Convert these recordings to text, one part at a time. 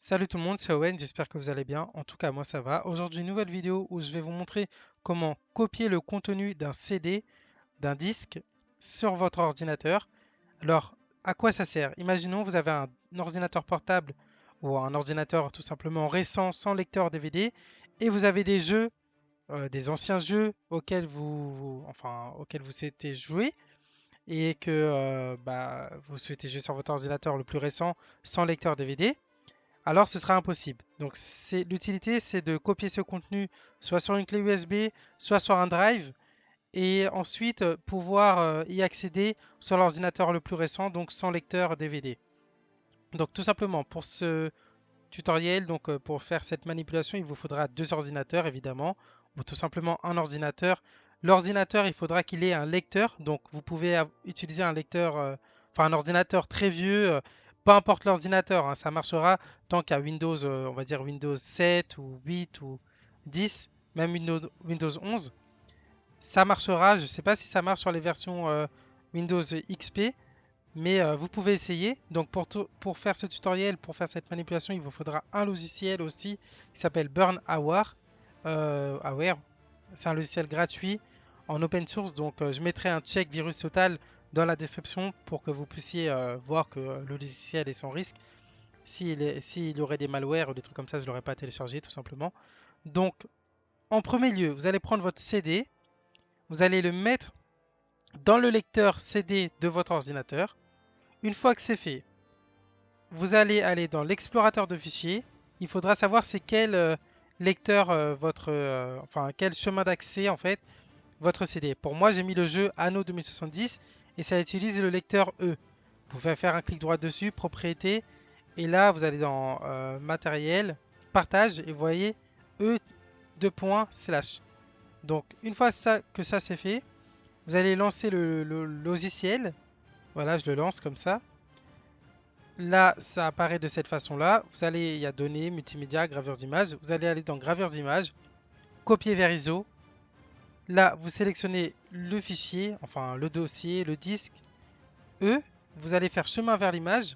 Salut tout le monde, c'est Owen, j'espère que vous allez bien. En tout cas, moi ça va. Aujourd'hui, une nouvelle vidéo où je vais vous montrer comment copier le contenu d'un CD, d'un disque, sur votre ordinateur. Alors, à quoi ça sert? Imaginons vous avez un ordinateur portable ou un ordinateur tout simplement récent sans lecteur DVD et vous avez des jeux, des anciens jeux auxquels auxquels vous souhaitez jouer et que vous souhaitez jouer sur votre ordinateur le plus récent sans lecteur DVD. Alors ce sera impossible. Donc l'utilité, c'est de copier ce contenu soit sur une clé USB, soit sur un drive, et ensuite pouvoir y accéder sur l'ordinateur le plus récent, donc sans lecteur DVD. Donc tout simplement pour ce tutoriel, donc pour faire cette manipulation, il vous faudra deux ordinateurs évidemment, ou tout simplement un ordinateur. L'ordinateur, il faudra qu'il ait un lecteur, donc vous pouvez utiliser un lecteur, un ordinateur très vieux, peu importe l'ordinateur, hein, ça marchera tant qu'à Windows, on va dire Windows 7 ou 8 ou 10, même Windows 11, ça marchera. Je ne sais pas si ça marche sur les versions Windows XP, mais vous pouvez essayer. Donc pour faire ce tutoriel, pour faire cette manipulation, il vous faudra un logiciel aussi qui s'appelle BurnAware. Aware. C'est un logiciel gratuit en open source. Donc je mettrai un check virus total dans la description pour que vous puissiez voir que le logiciel est sans risque. S'il y aurait des malwares ou des trucs comme ça, je ne l'aurais pas téléchargé tout simplement. Donc en premier lieu, vous allez prendre votre CD, vous allez le mettre dans le lecteur CD de votre ordinateur. Une fois que c'est fait, vous allez aller dans l'explorateur de fichiers. Il faudra savoir c'est quel lecteur quel chemin d'accès en fait votre CD. Pour moi, j'ai mis le jeu Anno 2070 et ça utilise le lecteur E. Vous pouvez faire un clic droit dessus, propriété, et là vous allez dans matériel, partage et vous voyez E 2.slash. Donc une fois que ça c'est fait, vous allez lancer le logiciel. Voilà, je le lance comme ça. Là, ça apparaît de cette façon-là. Il y a données, multimédia, gravure d'image. Vous allez aller dans gravure d'image, copier vers ISO. Là, vous sélectionnez le fichier, enfin le dossier, le disque E. Vous allez faire chemin vers l'image.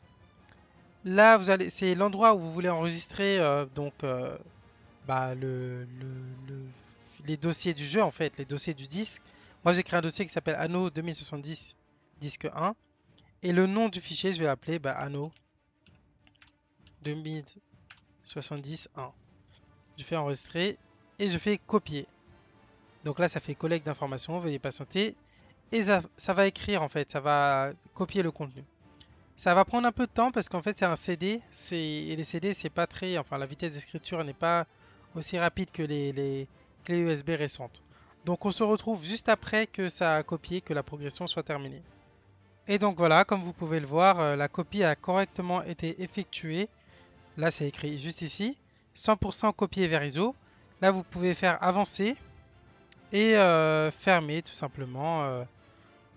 Là, c'est l'endroit où vous voulez enregistrer le- les dossiers du jeu en fait, les dossiers du disque. Moi, j'ai créé un dossier qui s'appelle Anno 2070 disque 1 et le nom du fichier, je vais l'appeler Anno 2070 1. Je fais enregistrer et je fais copier. Donc là, ça fait collecte d'informations, veuillez patienter. Et ça va écrire en fait, ça va copier le contenu. Ça va prendre un peu de temps parce qu'en fait, c'est un CD. Et les CD, c'est pas très. Enfin, la vitesse d'écriture n'est pas aussi rapide que les clés USB récentes. Donc, on se retrouve juste après que ça a copié, que la progression soit terminée. Et donc voilà, comme vous pouvez le voir, la copie a correctement été effectuée. Là, c'est écrit juste ici. 100% copié vers ISO. Là, vous pouvez faire avancer et fermer tout simplement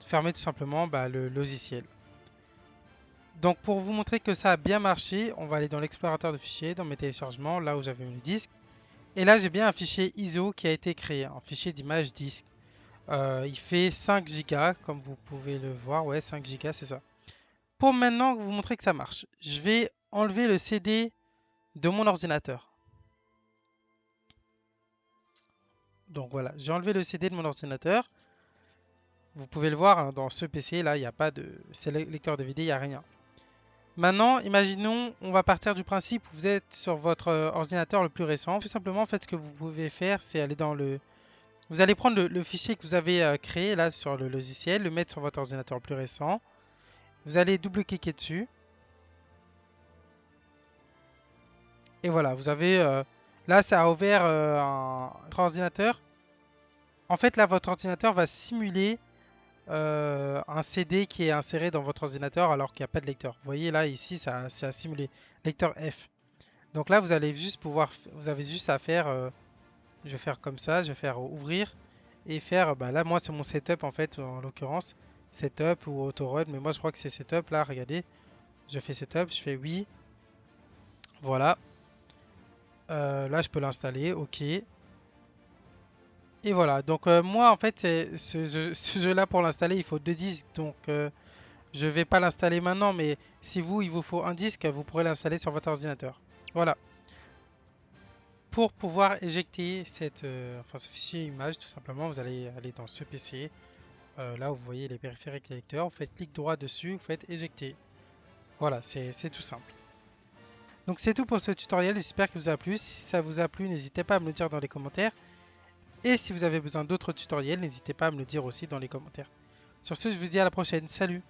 le logiciel. Donc pour vous montrer que ça a bien marché, on va aller dans l'explorateur de fichiers, dans mes téléchargements, là où j'avais mis le disque. Et là, j'ai bien un fichier ISO qui a été créé, un fichier d'image disque. Il fait 5 Go, comme vous pouvez le voir. Ouais, 5 Go, c'est ça. Pour maintenant vous montrer que ça marche, je vais enlever le CD de mon ordinateur. Donc voilà, j'ai enlevé le CD de mon ordinateur. Vous pouvez le voir hein, dans ce PC là, il n'y a pas de lecteur DVD, il n'y a rien. Maintenant, imaginons, on va partir du principe où vous êtes sur votre ordinateur le plus récent. Tout simplement, en fait, ce que vous pouvez faire, c'est aller dans le... Vous allez prendre le fichier que vous avez créé là sur le logiciel, le mettre sur votre ordinateur le plus récent. Vous allez double-cliquer dessus. Et voilà, vous avez... là, ça a ouvert votre ordinateur. En fait, là, votre ordinateur va simuler un CD qui est inséré dans votre ordinateur alors qu'il n'y a pas de lecteur. Vous voyez là, ici, ça a simulé lecteur F. Donc là, vous avez juste à faire, je vais faire comme ça, je vais faire ouvrir et faire, là moi c'est mon setup en fait, en l'occurrence, setup ou autorun, mais moi je crois que c'est setup là, regardez, je fais setup, je fais oui, voilà, là je peux l'installer, ok, et voilà, donc moi en fait ce jeu là pour l'installer il faut deux disques, donc je vais pas l'installer maintenant, mais si il vous faut un disque, vous pourrez l'installer sur votre ordinateur. Voilà. Pour pouvoir éjecter ce fichier image, tout simplement, vous allez aller dans ce PC. Là où vous voyez les périphériques lecteurs, vous faites clic droit dessus, vous faites éjecter. Voilà, c'est tout simple. Donc c'est tout pour ce tutoriel, j'espère qu'il vous a plu. Si ça vous a plu, n'hésitez pas à me le dire dans les commentaires. Et si vous avez besoin d'autres tutoriels, n'hésitez pas à me le dire aussi dans les commentaires. Sur ce, je vous dis à la prochaine. Salut!